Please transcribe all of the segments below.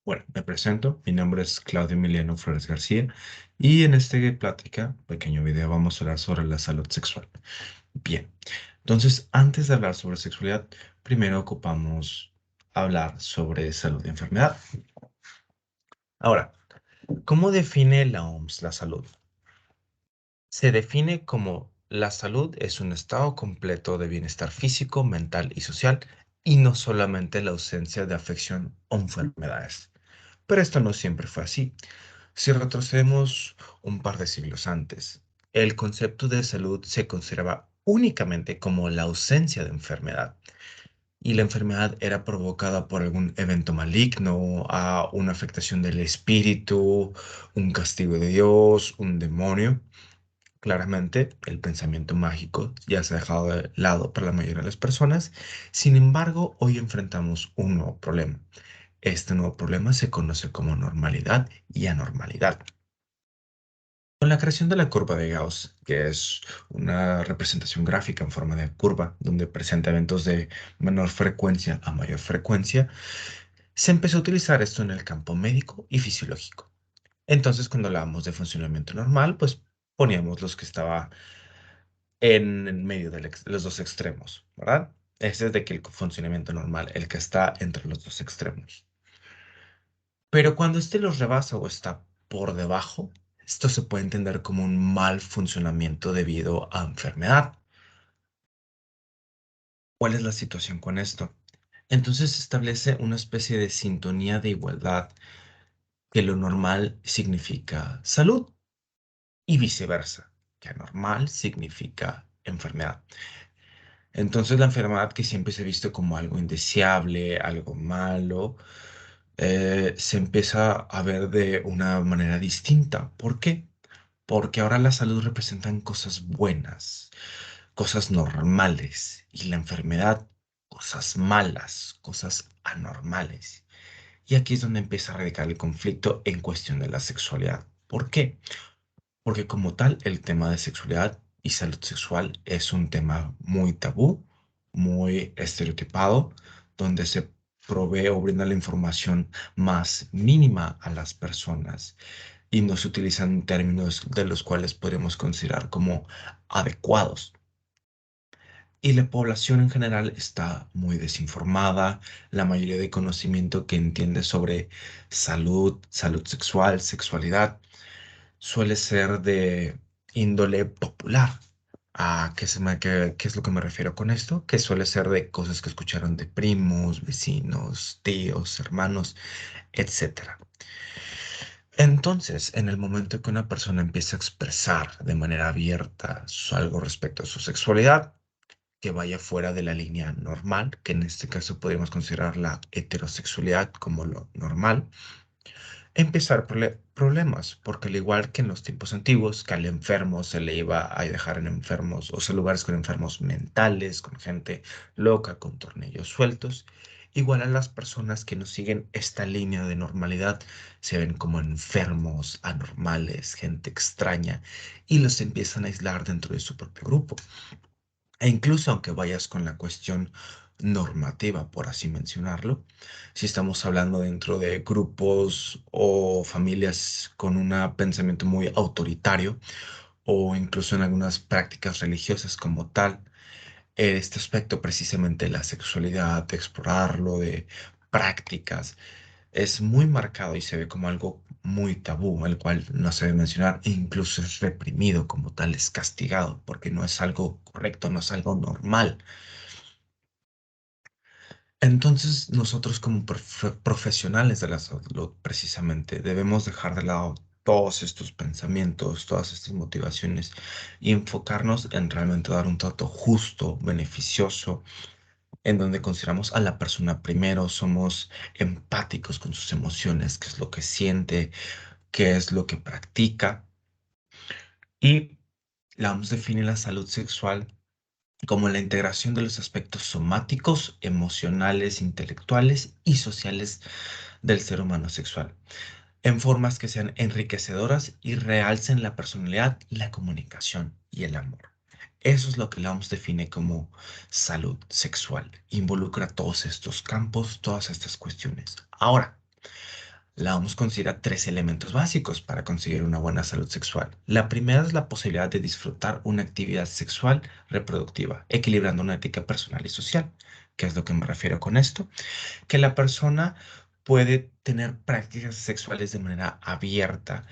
Bueno, me presento, mi nombre es Claudio Emiliano Flores García y en esta plática, pequeño video, vamos a hablar sobre la salud sexual. Bien, entonces antes de hablar sobre sexualidad, primero ocupamos hablar sobre salud y enfermedad. Ahora, ¿cómo define la OMS la salud? Se define como la salud es un estado completo de bienestar físico, mental y social y no solamente la ausencia de afección o enfermedades. Pero esto no siempre fue así. Si retrocedemos un par de siglos antes, el concepto de salud se consideraba únicamente como la ausencia de enfermedad, y la enfermedad era provocada por algún evento maligno, a una afectación del espíritu, un castigo de Dios, un demonio. Claramente, el pensamiento mágico ya se ha dejado de lado para la mayoría de las personas. Sin embargo, hoy enfrentamos un nuevo problema. Este nuevo problema se conoce como normalidad y anormalidad. Con la creación de la curva de Gauss, que es una representación gráfica en forma de curva, donde presenta eventos de menor frecuencia a mayor frecuencia, se empezó a utilizar esto en el campo médico y fisiológico. Entonces, cuando hablábamos de funcionamiento normal, pues poníamos los que estaba en el medio de los dos extremos, ¿verdad? Ese es de que el funcionamiento normal, el que está entre los dos extremos. Pero cuando este los rebasa o está por debajo, esto se puede entender como un mal funcionamiento debido a enfermedad. ¿Cuál es la situación con esto? Entonces se establece una especie de sintonía de igualdad, que lo normal significa salud y viceversa, que anormal significa enfermedad. Entonces la enfermedad, que siempre se ha visto como algo indeseable, algo malo, se empieza a ver de una manera distinta. ¿Por qué? Porque ahora la salud representan cosas buenas, cosas normales, y la enfermedad, cosas malas, cosas anormales. Y aquí es donde empieza a radicar el conflicto en cuestión de la sexualidad. ¿Por qué? Porque como tal, el tema de sexualidad y salud sexual es un tema muy tabú, muy estereotipado, donde se provee o brinda la información más mínima a las personas y no se utilizan términos de los cuales podemos considerar como adecuados. Y la población en general está muy desinformada. La mayoría de conocimiento que entiende sobre salud, salud sexual, sexualidad, suele ser de índole popular. ¿A qué es lo que me refiero con esto? Que suele ser de cosas que escucharon de primos, vecinos, tíos, hermanos, etcétera. Entonces, en el momento que una persona empieza a expresar de manera abierta algo respecto a su sexualidad, que vaya fuera de la línea normal, que en este caso podríamos considerar la heterosexualidad como lo normal, empezar problemas, porque al igual que en los tiempos antiguos, que al enfermo se le iba a dejar en enfermos, o sea, lugares con enfermos mentales, con gente loca, con tornillos sueltos, igual a las personas que no siguen esta línea de normalidad se ven como enfermos, anormales, gente extraña, y los empiezan a aislar dentro de su propio grupo. E incluso aunque vayas con la cuestión normativa, por así mencionarlo, si estamos hablando dentro de grupos o familias con un pensamiento muy autoritario, o incluso en algunas prácticas religiosas como tal, este aspecto precisamente de la sexualidad, de explorarlo, de prácticas, es muy marcado y se ve como algo muy tabú, el cual no se debe mencionar, e incluso es reprimido como tal, es castigado, porque no es algo correcto, no es algo normal. Entonces, nosotros como profesionales de la salud, precisamente, debemos dejar de lado todos estos pensamientos, todas estas motivaciones y enfocarnos en realmente dar un trato justo, beneficioso, en donde consideramos a la persona primero, somos empáticos con sus emociones, qué es lo que siente, qué es lo que practica. Y la OMS define la salud sexual como la integración de los aspectos somáticos, emocionales, intelectuales y sociales del ser humano sexual, en formas que sean enriquecedoras y realcen la personalidad, la comunicación y el amor. Eso es lo que la OMS define como salud sexual. Involucra todos estos campos, todas estas cuestiones. Ahora, La OMS considera tres elementos básicos para conseguir una buena salud sexual. La primera es la posibilidad de disfrutar una actividad sexual reproductiva, equilibrando una ética personal y social. ¿Qué es lo que me refiero con esto? Que la persona puede tener prácticas sexuales de manera abierta.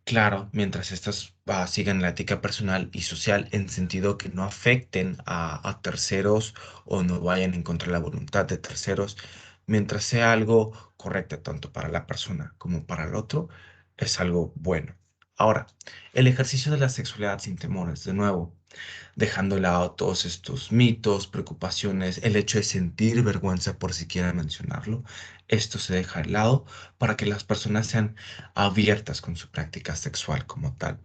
Claro, mientras estas sigan la ética personal y social en sentido que no afecten a terceros o no vayan en contra de la voluntad de terceros, mientras sea algo correcto tanto para la persona como para el otro, es algo bueno. Ahora, el ejercicio de la sexualidad sin temores, de nuevo, dejando de lado todos estos mitos, preocupaciones, el hecho de sentir vergüenza por siquiera mencionarlo, esto se deja de lado para que las personas sean abiertas con su práctica sexual como tal.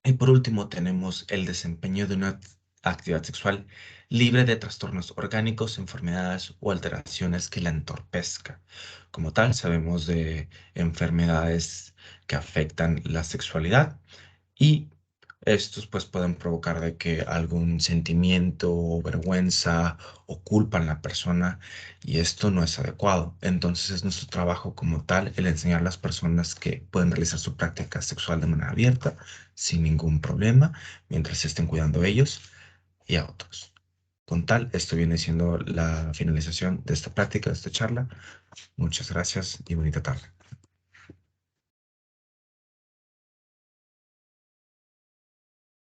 Y por último tenemos el desempeño de una actividad sexual libre de trastornos orgánicos, enfermedades o alteraciones que la entorpezca. Como tal, sabemos de enfermedades que afectan la sexualidad y estos pues pueden provocar de que algún sentimiento o vergüenza o culpa en la persona y esto no es adecuado. Entonces es nuestro trabajo como tal el enseñar a las personas que pueden realizar su práctica sexual de manera abierta, sin ningún problema, mientras se estén cuidando ellos y a otros. Con tal, esto viene siendo la finalización de esta práctica, de esta charla. Muchas gracias y bonita tarde.